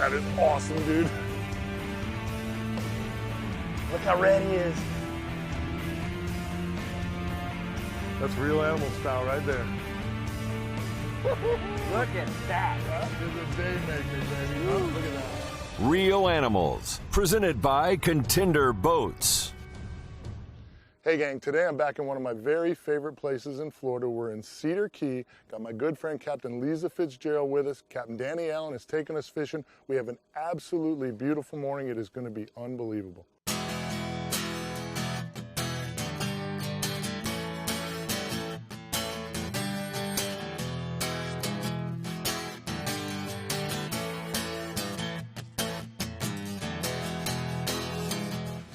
That is awesome, dude. Look how red he is. That's real animal style right there. Look at that. That is a day maker, baby. Oh, look at that. Real Animals, presented by Contender Boats. Hey gang, today I'm back in one of my very favorite places in Florida. We're in Cedar Key. Got my good friend Captain Liza Fitzgerald with us. Captain Danny Allen is taking us fishing. We have an absolutely beautiful morning. It is going to be unbelievable.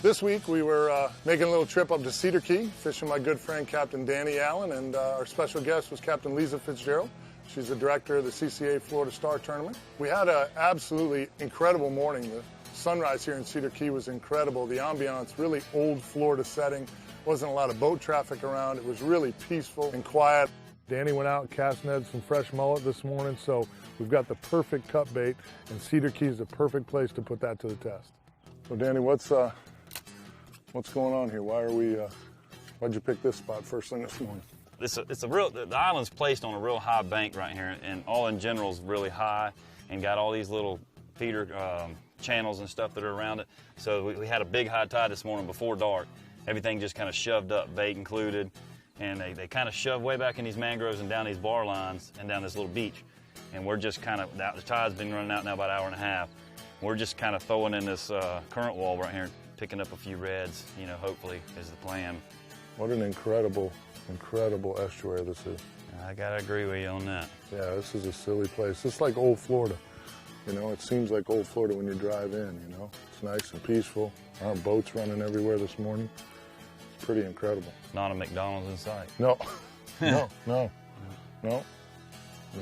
This week we were making a little trip up to Cedar Key, fishing my good friend Captain Danny Allen, and our special guest was Captain Liza Fitzgerald. She's the director of the CCA Florida Star Tournament. We had an absolutely incredible morning. The sunrise here in Cedar Key was incredible. The ambiance, really old Florida setting. Wasn't a lot of boat traffic around. It was really peaceful and quiet. Danny went out and cast netted some fresh mullet this morning, so we've got the perfect cut bait, and Cedar Key is the perfect place to put that to the test. So Danny, what's going on here? Why'd you pick this spot first thing this morning? The island's placed on a real high bank right here, and all in general is really high and got all these little feeder channels and stuff that are around it. So we had a big high tide this morning before dark. Everything just kind of shoved up, bait included, and they kind of shoved way back in these mangroves and down these bar lines and down this little beach. And we're just kind of, the tide's been running out now about an hour and a half. We're just kind of throwing in this current wall right here, picking up a few reds, hopefully is the plan. What an incredible estuary this is. I gotta agree with you on that. Yeah, this is a silly place. It's like old Florida. It seems like old Florida when you drive in, It's nice and peaceful. There aren't boats running everywhere this morning. It's pretty incredible. Not a McDonald's in sight. No, no. I mean,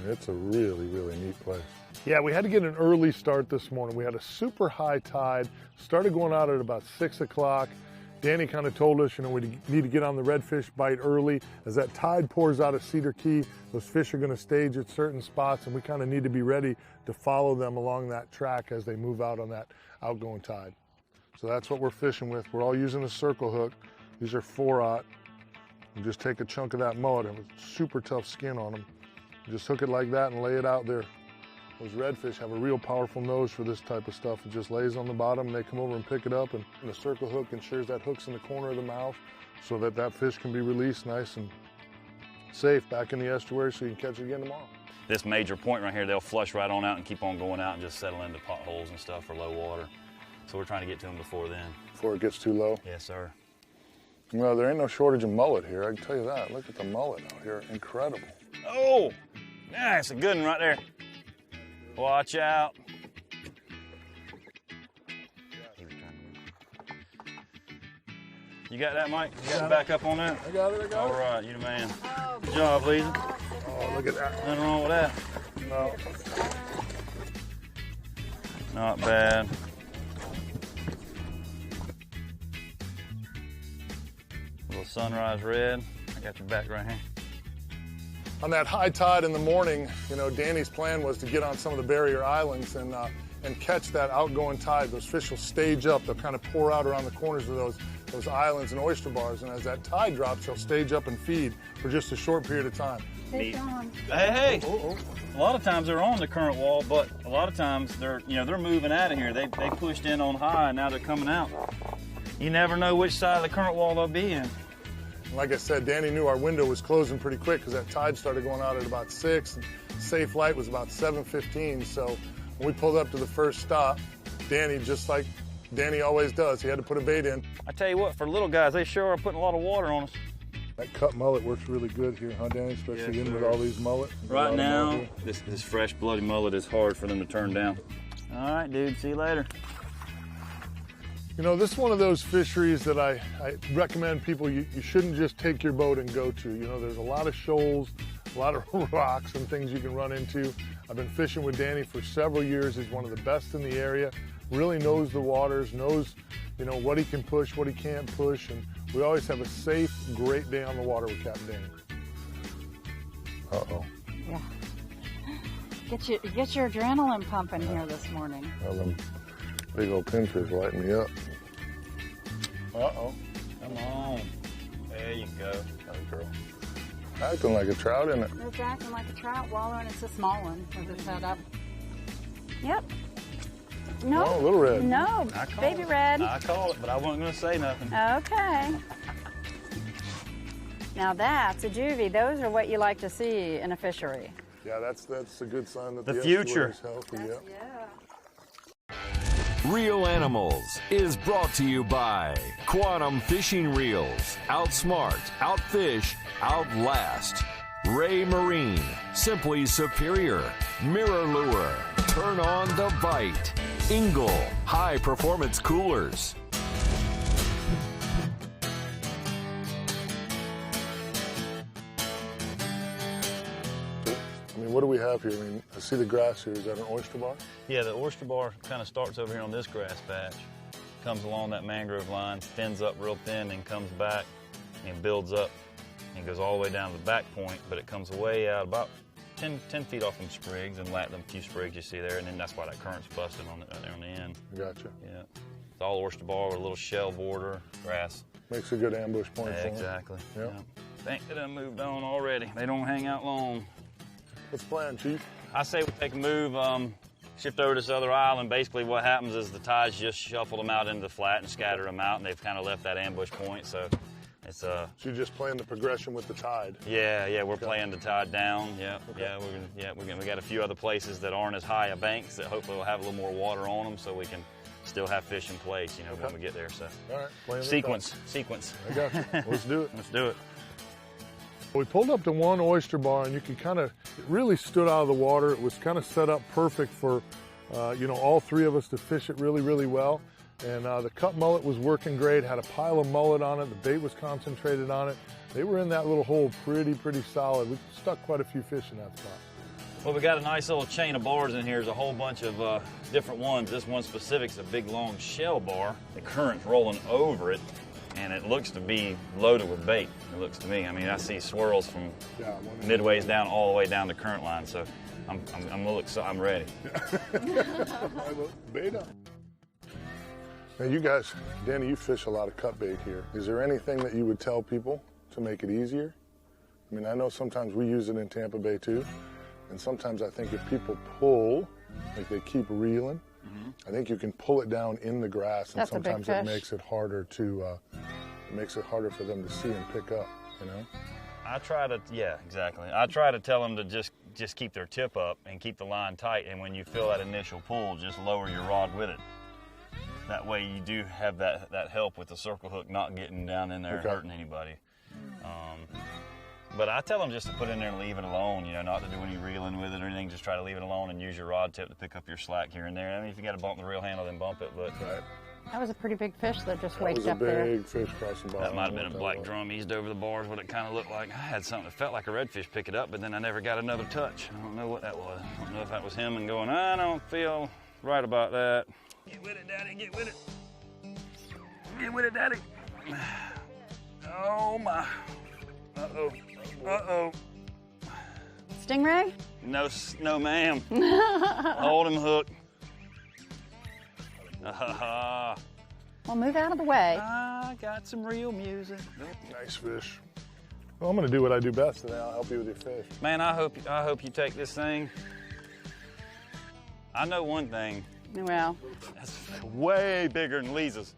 it's a really, really neat place. Yeah, we had to get an early start this morning. We had a super high tide, started going out at about 6 o'clock. Danny kind of told us, we need to get on the redfish bite early. As that tide pours out of Cedar Key, those fish are going to stage at certain spots, and we kind of need to be ready to follow them along that track as they move out on that outgoing tide. So that's what we're fishing with. We're all using a circle hook. These are 4/0. You just take a chunk of that mullet and a super tough skin on them. You just hook it like that and lay it out there. Those redfish have a real powerful nose for this type of stuff. It just lays on the bottom and they come over and pick it up, and the circle hook ensures that hook's in the corner of the mouth so that that fish can be released nice and safe back in the estuary so you can catch it again tomorrow. This major point right here, they'll flush right on out and keep on going out and just settle into potholes and stuff for low water. So we're trying to get to them before then. Before it gets too low? Yes, sir. Well, there ain't no shortage of mullet here, I can tell you that. Look at the mullet out here, incredible. Oh, yeah, it's a good one right there. Watch out. You got that, Mike? You got to back up on that? I got it. All right, you the man. Good job, Liza. Oh, look at that. Nothing wrong with that. No. Not bad. Little sunrise red. I got your back right here. On that high tide in the morning, Danny's plan was to get on some of the barrier islands and catch that outgoing tide. Those fish will stage up. They'll kind of pour out around the corners of those islands and oyster bars. And as that tide drops, they'll stage up and feed for just a short period of time. Hey. A lot of times they're on the current wall, but a lot of times they're moving out of here. They pushed in on high, and now they're coming out. You never know which side of the current wall they'll be in. Like I said, Danny knew our window was closing pretty quick because that tide started going out at about 6. And safe light was about 7:15. So when we pulled up to the first stop, Danny, just like Danny always does, he had to put a bait in. I tell you what, for little guys, they sure are putting a lot of water on us. That cut mullet works really good here, huh, Danny? Especially in with all these mullet. Right now, this fresh bloody mullet is hard for them to turn down. All right, dude, see you later. This is one of those fisheries that I recommend people, you shouldn't just take your boat and go to. There's a lot of shoals, a lot of rocks and things you can run into. I've been fishing with Danny for several years. He's one of the best in the area, really knows the waters, knows, what he can push, what he can't push, and we always have a safe, great day on the water with Captain Danny. Uh-oh. Get your adrenaline pumping here this morning. Well, them big old pinfish lighting me up. Uh-oh. Come on. There you go. That girl. Acting like a trout, isn't it? It's acting like a trout wallowing. It's a small one with its head up. Yep. No. Oh, little red. No, baby red. I call it, but I wasn't going to say nothing. Okay. Now that's a juvie. Those are what you like to see in a fishery. Yeah, that's a good sign that The the future. is healthy. Yeah. Yeah. Real Animals is brought to you by Quantum Fishing Reels. Outsmart, outfish, outlast. Ray Marine, simply superior. Mirror Lure, turn on the bite. Ingle, high performance coolers. I mean, what do we have here? I mean, I see the grass here. Is that an oyster bar? Yeah, the oyster bar kind of starts over here on this grass patch, comes along that mangrove line, thins up real thin, and comes back and builds up and goes all the way down to the back point, but it comes way out about 10 feet off them sprigs and them few sprigs you see there, and then that's why that current's busted on there on the end. Gotcha. Yeah. It's all oyster bar with a little shell border, grass. Makes a good ambush point for them. Exactly. Yep. Yeah. Think they done moved on already. They don't hang out long. What's the plan, Chief? I say we take a move, shift over to this other island. Basically what happens is the tides just shuffle them out into the flat and scatter them out, and they've kind of left that ambush point, so it's So you're just playing the progression with the tide. yeah, we're playing the tide down. Yeah, okay. We got a few other places that aren't as high a banks that hopefully will have a little more water on them, so we can still have fish in place, you know, when we get there. So All right, playing the sequence. tide. I got you. Let's do it. Let's do it. We pulled up to one oyster bar, and you could it really stood out of the water. It was kind of set up perfect for, all three of us to fish it really, really well. And the cut mullet was working great, had a pile of mullet on it. The bait was concentrated on it. They were in that little hole pretty solid. We stuck quite a few fish in that spot. Well, we got a nice little chain of bars in here. There's a whole bunch of different ones. This one specific is a big long shell bar. The current's rolling over it, and it looks to be loaded with bait, it looks to me. I mean, I see swirls from midways down all the way down the current line, so I'm ready. Bait up. Now you guys, Danny, you fish a lot of cut bait here. Is there anything that you would tell people to make it easier? I mean, I know sometimes we use it in Tampa Bay too, and sometimes I think if people pull, like they keep reeling, I think you can pull it down in the grass, and sometimes it makes it harder to, for them to see and pick up, you know? I try to tell them to just keep their tip up and keep the line tight, and when you feel that initial pull, just lower your rod with it. That way you do have that help with the circle hook not getting down in there and hurting anybody. But I tell them just to put it in there and leave it alone, not to do any reeling with it or anything. Just try to leave it alone and use your rod tip to pick up your slack here and there. I mean, if you got to bump the reel handle, then bump it. But that was a pretty big fish that just waked up there. That was a big fish crossing the bottom. That might have been a black drum eased over the bars, what it kind of looked like. I had something that felt like a redfish pick it up, but then I never got another touch. I don't know what that was. I don't know if that was him and going, I don't feel right about that. Get with it, Daddy, get with it. Get with it, Daddy. Oh, my. Uh-oh. Uh-oh. Stingray? No, ma'am. Hold him hook. Well, move out of the way. I got some real music. Nice fish. Well, I'm going to do what I do best today. I'll help you with your fish. Man, I hope you take this thing. I know one thing. Well. That's way bigger than Liza's.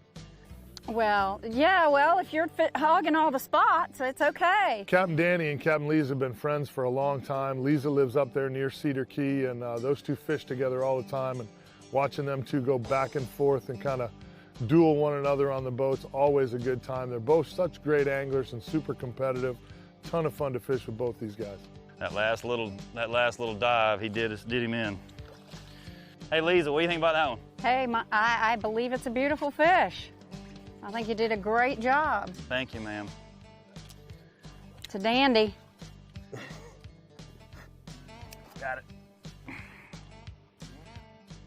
Well, yeah, if you're hogging all the spots, it's okay. Captain Danny and Captain Liza have been friends for a long time. Liza lives up there near Cedar Key, and those two fish together all the time. And watching them two go back and forth and kind of duel one another on the boats, always a good time. They're both such great anglers and super competitive. Ton of fun to fish with both these guys. That last little dive, he did him in. Hey, Liza, what do you think about that one? Hey, I believe it's a beautiful fish. I think you did a great job. Thank you, ma'am. It's a dandy. Got it.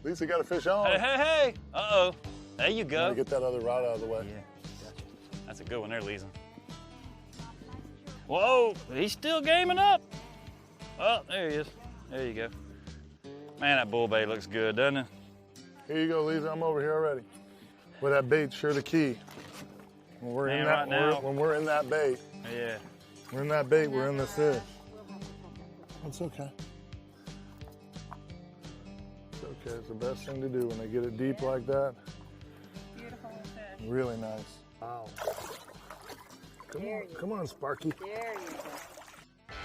Lisa got a fish on. Hey. Uh-oh. There you go. Gotta get that other rod out of the way. Yeah, gotcha. That's a good one there, Liza. Whoa, he's still gaming up. Oh, there he is. There you go. Man, that bull bait looks good, doesn't it? Here you go, Liza. I'm over here already. With that bait, sure the key. When we're in that, right now. when we're in that bait, Yeah. we're in that bait, we're in the fish. That's okay. It's okay. It's the best thing to do when they get it deep like that. Beautiful fish. Really nice. Wow. Come on, Sparky. There you go.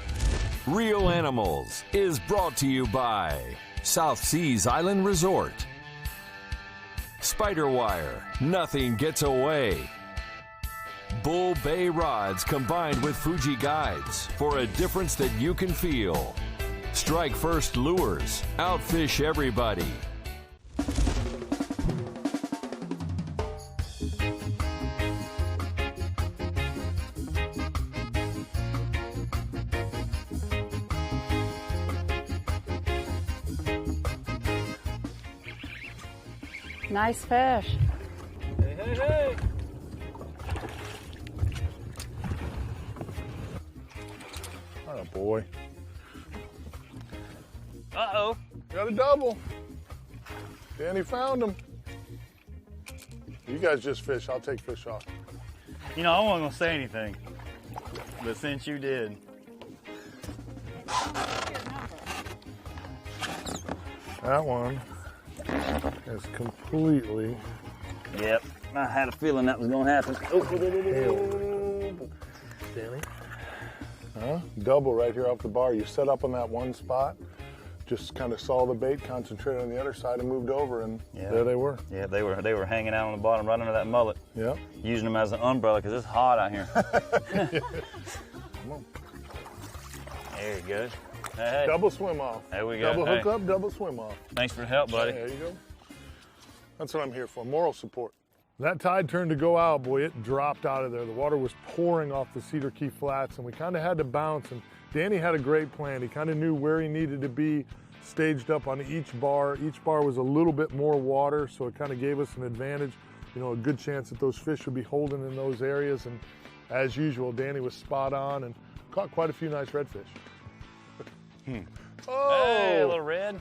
Real Animals is brought to you by South Seas Island Resort. Spiderwire, nothing gets away. Bull Bay rods combined with Fuji guides for a difference that you can feel. Strike First Lures, outfish everybody. Nice fish. Hey, hey, hey. Oh, boy. Uh-oh. Got a double. Danny found him. You guys just fish. I'll take fish off. You know, I wasn't going to say anything, but since you did. That one is completely Yep. I had a feeling that was going to happen. Oh. Danny. Huh? Double right here off the bar. You set up on that one spot, just kind of saw the bait, concentrated on the other side, and moved over, and there they were. Yeah, they were hanging out on the bottom right under that mullet. Yep. Using them as an umbrella because it's hot out here. Come on. There you go. Hey, hey. Double swim off. There we go. Double hook Hey. up, double swim off. Thanks for the help, buddy. There you go. That's what I'm here for, moral support. That tide turned to go out, boy, it dropped out of there. The water was pouring off the Cedar Key Flats, and we kind of had to bounce, and Danny had a great plan. He kind of knew where he needed to be, staged up on each bar. Each bar was a little bit more water, so it kind of gave us an advantage. You know, a good chance that those fish would be holding in those areas, and as usual, Danny was spot on and caught quite a few nice redfish. Oh! Hey, a little red.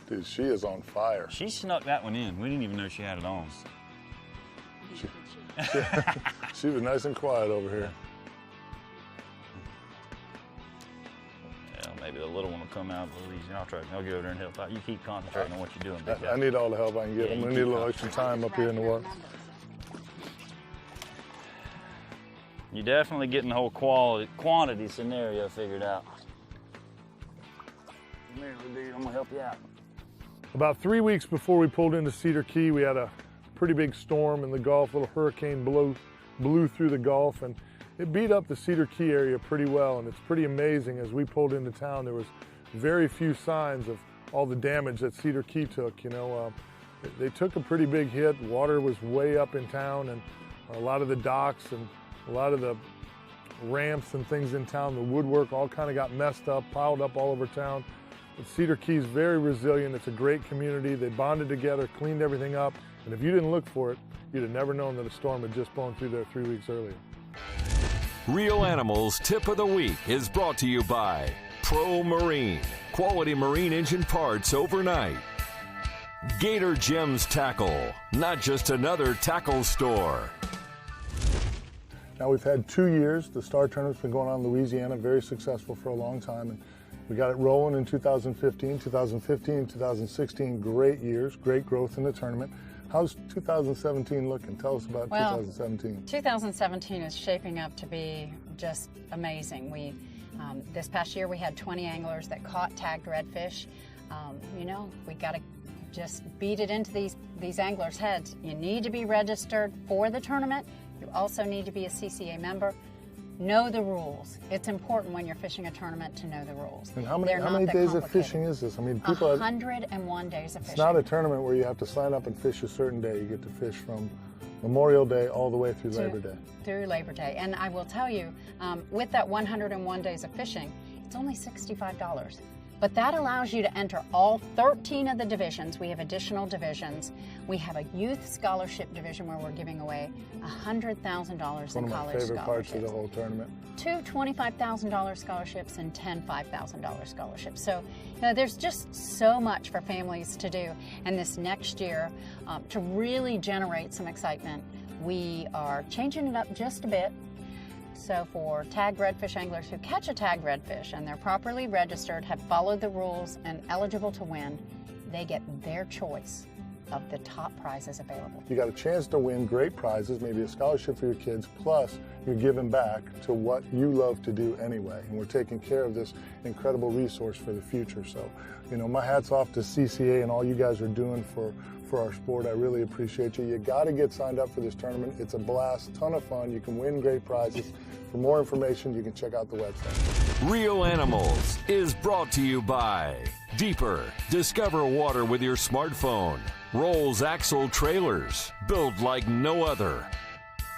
Dude, she is on fire. She snuck that one in. We didn't even know she had it on. She was nice and quiet over here. Yeah, maybe the little one will come out a little easier. I'll get over there and help out. You keep concentrating on what you're doing, big guy. I need all the help I can get. Yeah, I'm you gonna need a keep little extra time up here in the water. You're definitely getting the whole quantity scenario figured out. Come here, dude. I'm gonna help you out. About 3 weeks before we pulled into Cedar Key, we had a pretty big storm in the Gulf. A little hurricane blew through the Gulf, and it beat up the Cedar Key area pretty well. And it's pretty amazing. As we pulled into town, there was very few signs of all the damage that Cedar Key took. You know, they took a pretty big hit. Water was way up in town, and a lot of the docks and a lot of the ramps and things in town, the woodwork all kind of got messed up, piled up all over town. But Cedar Key is very resilient. It's a great community. They bonded together, cleaned everything up, and if you didn't look for it, you'd have never known that a storm had just blown through there 3 weeks earlier. Real Animals Tip of the Week is brought to you by Pro Marine, quality marine engine parts overnight. Gator Gems Tackle, not just another tackle store. Now we've had 2 years. The Star Tournament's been going on in Louisiana, very successful for a long time. And we got it rolling in 2015, 2016, great years, great growth in the tournament. How's 2017 looking? Tell us about 2017. 2017 is shaping up to be just amazing. This past year we had 20 anglers that caught tagged redfish. You know, we got to just beat it into these anglers' heads. You need to be registered for the tournament. You also need to be a CCA member. Know the rules. It's important when you're fishing a tournament to know the rules. And how many days of fishing is this? I mean, people 101 days of fishing. It's not a tournament where you have to sign up and fish a certain day. You get to fish from Memorial Day all the way through Labor Day. Through Labor Day. And I will tell you, with that 101 days of fishing, it's only $65. But that allows you to enter all 13 of the divisions. We have additional divisions. We have a youth scholarship division where we're giving away $100,000 in college scholarships. One of my favorite parts of the whole tournament. 2 $25,000 scholarships and 10 $5,000 scholarships. So, there's just so much for families to do. And this next year, to really generate some excitement, we are changing it up just a bit. So for tagged redfish anglers who catch a tagged redfish and they're properly registered, have followed the rules, and eligible to win, they get their choice of the top prizes available. You got a chance to win great prizes, maybe a scholarship for your kids, plus you're giving back to what you love to do anyway. And we're taking care of this incredible resource for the future. So, my hat's off to CCA and all you guys are doing for our sport. I really appreciate you. You got to get signed up for this tournament. It's a blast, ton of fun. You can win great prizes. For more information, you can check out the website. Real Animals is brought to you by Deeper. Discover water with your smartphone. Rolls Axle Trailers, built like no other.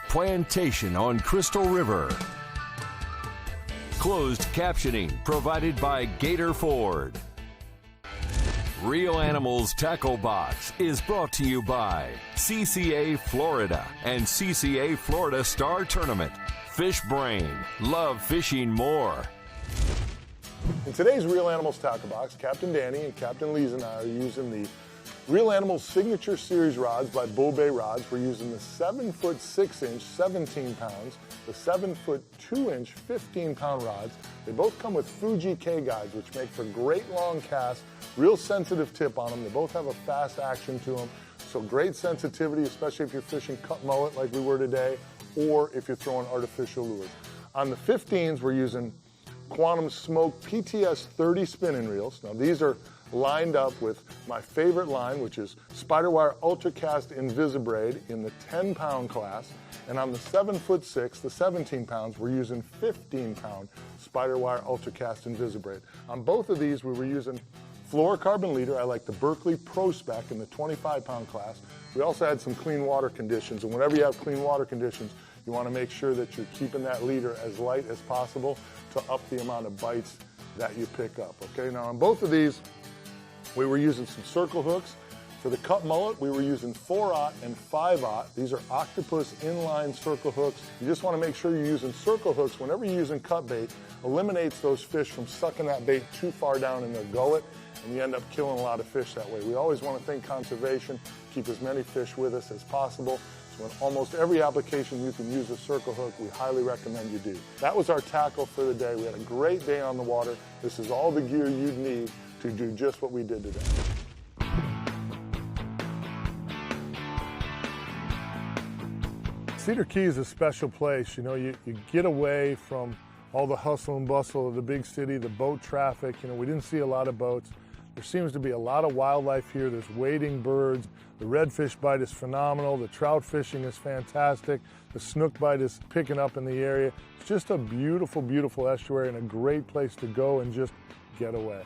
Plantation on Crystal River. Closed captioning provided by Gator Ford. Real Animals Tackle Box is brought to you by CCA Florida and CCA Florida Star Tournament. Fish Brain. Love fishing more. In today's Real Animals Tackle Box, Captain Danny and Captain Liza and I are using the Real Animals Signature Series rods by Bull Bay Rods. We're using the 7-foot 6-inch, 17 pounds, the 7-foot 2-inch, 15-pound rods. They both come with Fuji K guides, which make for great long casts, real sensitive tip on them. They both have a fast action to them, so great sensitivity, especially if you're fishing cut mullet like we were today, or if you're throwing artificial lures. On the 15s, we're using Quantum Smoke PTS 30 spinning reels. Now these are lined up with my favorite line, which is Spiderwire Ultracast Invisibraid in the 10-pound class. And on the 7-foot 6, the 17 pounds, we're using 15-pound Spiderwire Ultracast Invisibraid. On both of these, we were using fluorocarbon leader. I like the Berkeley Pro Spec in the 25-pound class. We also had some clean water conditions, and whenever you have clean water conditions, you want to make sure that you're keeping that leader as light as possible to up the amount of bites that you pick up. Okay, now on both of these, we were using some circle hooks. For the cut mullet, we were using 4/0 and 5/0. These are Octopus inline circle hooks. You just want to make sure you're using circle hooks whenever you're using cut bait. Eliminates those fish from sucking that bait too far down in their gullet, and you end up killing a lot of fish that way. We always want to think conservation, keep as many fish with us as possible. So in almost every application you can use a circle hook, we highly recommend you do. That was our tackle for the day. We had a great day on the water. This is all the gear you'd need to do just what we did today. Cedar Key is a special place. You get away from all the hustle and bustle of the big city, the boat traffic. We didn't see a lot of boats. There seems to be a lot of wildlife here. There's wading birds. The redfish bite is phenomenal. The trout fishing is fantastic. The snook bite is picking up in the area. It's just a beautiful, beautiful estuary and a great place to go and just get away.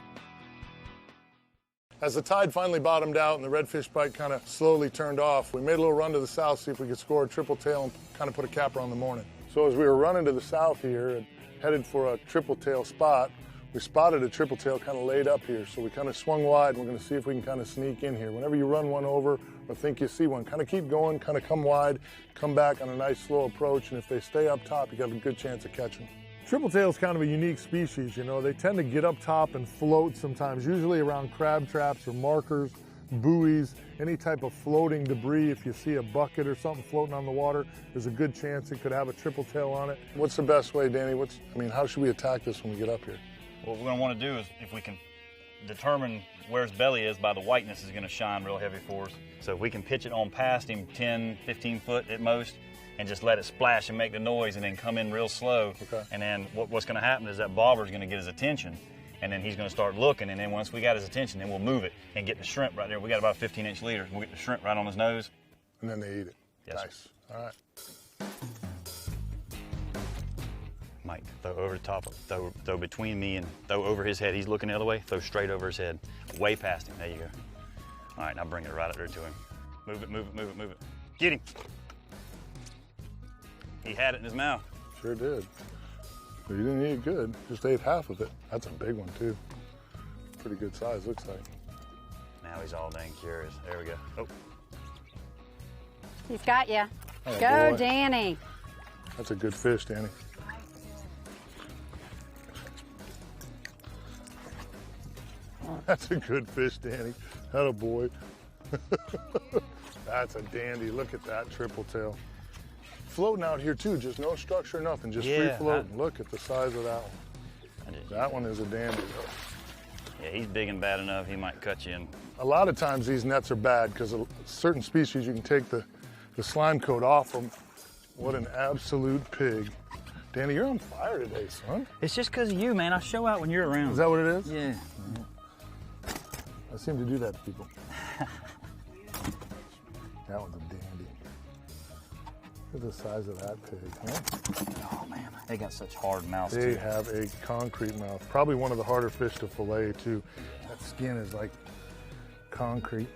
As the tide finally bottomed out and the redfish bite kind of slowly turned off, we made a little run to the south, see if we could score a tripletail and kind of put a capper on the morning. So as we were running to the south here and headed for a tripletail spot, we spotted a tripletail kind of laid up here. So we kind of swung wide and we're going to see if we can kind of sneak in here. Whenever you run one over or think you see one, kind of keep going, kind of come wide, come back on a nice slow approach, and if they stay up top, you got a good chance of catching them. Tripletail is kind of a unique species, They tend to get up top and float sometimes, usually around crab traps or markers, buoys, any type of floating debris. If you see a bucket or something floating on the water, there's a good chance it could have a tripletail on it. What's the best way, Danny? How should we attack this when we get up here? What we're going to want to do is, if we can determine where his belly is by the whiteness, is going to shine real heavy for us. So if we can pitch it on past him 10, 15 foot at most, and just let it splash and make the noise and then come in real slow. Okay. And then what's going to happen is that bobber's going to get his attention, and then he's going to start looking, and then once we got his attention, then we'll move it and get the shrimp right there. We got about 15-inch leaders. We'll get the shrimp right on his nose. And then they eat it. Yes, nice. Sir. All right. Mike, throw over the top, throw between me and throw over his head. He's looking the other way, throw straight over his head, way past him. There you go. All right, now bring it right up there to him. Move it, move it, move it, move it. Get him. He had it in his mouth. Sure did. But you didn't eat it good, just ate half of it. That's a big one too. pretty good size, looks like. Now he's all dang curious. There we go. Oh, He's got you. Oh, Go, boy. Danny. That's a good fish, Danny. That's a good fish, Danny. Atta boy. That's a dandy. Look at that triple tail. Floating out here too, just no structure, nothing, just free floating. Look at the size of that one. That one is a dandy. Yeah, he's big and bad enough, he might cut you in. A lot of times these nets are bad because certain species you can take the slime coat off them. What an absolute pig. Danny, you're on fire today, son. It's just because of you, man. I show out when you're around. Is that what it is? Yeah. I seem to do that to people. That one's a dandy. Look at the size of that pig, huh? Oh, man. They got such hard mouths, They too. have a concrete mouth. Probably one of the harder fish to fillet, too. That skin is like concrete.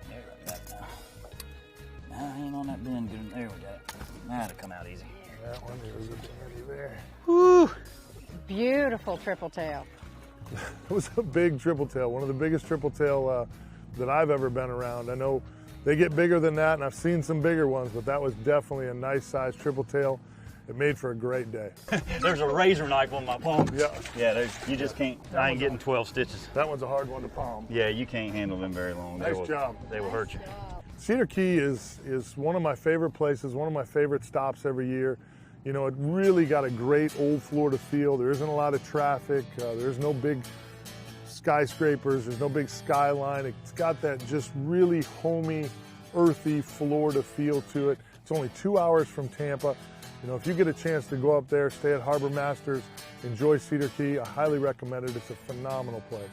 There, I got it now. Now, hang on that bend. Good. There we got it. Now it'll come out easy. That one is a dandy there. Woo! Beautiful triple tail. It was a big triple tail, one of the biggest triple tail that I've ever been around. I know they get bigger than that, and I've seen some bigger ones, but that was definitely a nice size triple tail. It made for a great day. There's a razor knife on my palm. Yeah. Yeah, you just can't. I ain't getting 12 stitches. That one's a hard one to palm. Yeah, you can't handle them very long. Nice job. They will hurt you. Cedar Key is one of my favorite places, one of my favorite stops every year. You know, it really got a great old Florida feel. There isn't a lot of traffic. There's no big skyscrapers. There's no big skyline. It's got that just really homey, earthy Florida feel to it. It's only 2 hours from Tampa. You know, if you get a chance to go up there, stay at Harbor Masters, enjoy Cedar Key, I highly recommend it. It's a phenomenal place.